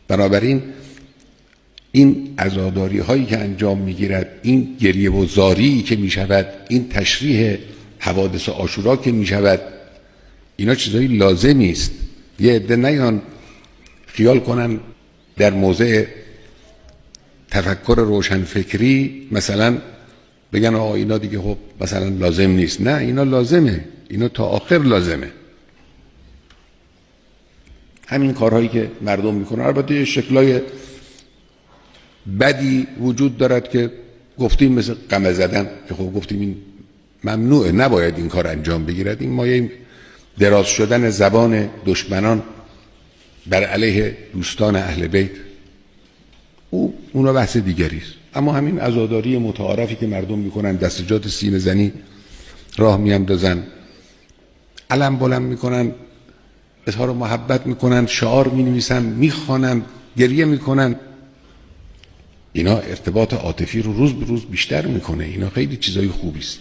بنابراین این عزاداری هایی که انجام میگیرد، این گریه و زاری که میشود، این تشریح حوادث عاشورا که میشود، اینا چیزایی لازمی است. یه عده نیان خیال کنن در موضع تفکر روشنفکری مثلا بگن آقا اینا دیگه خب مثلا لازم نیست. نه، اینا لازمه، اینا تا آخر لازمه. همین کارهایی که مردم میکنن، البته شکلای بدی وجود دارد که گفتیم مثل قمه زدن، که خب گفتیم این ممنوعه، نباید این کار انجام بگیرد. این مایه دراز شدن زبان دشمنان بر علیه دوستان اهل بیت، اونا بحث دیگری است. اما همین عزاداری متعارفی که مردم میکنن، دستجات سینه زنی راه میاندازن، علم بلند میکنن، اظهار محبت میکنن، شعار مینویسن، میخوانن، گریه میکنن، اینا ارتباط عاطفی رو روز به روز بیشتر میکنه. اینا خیلی چیزای خوبی است.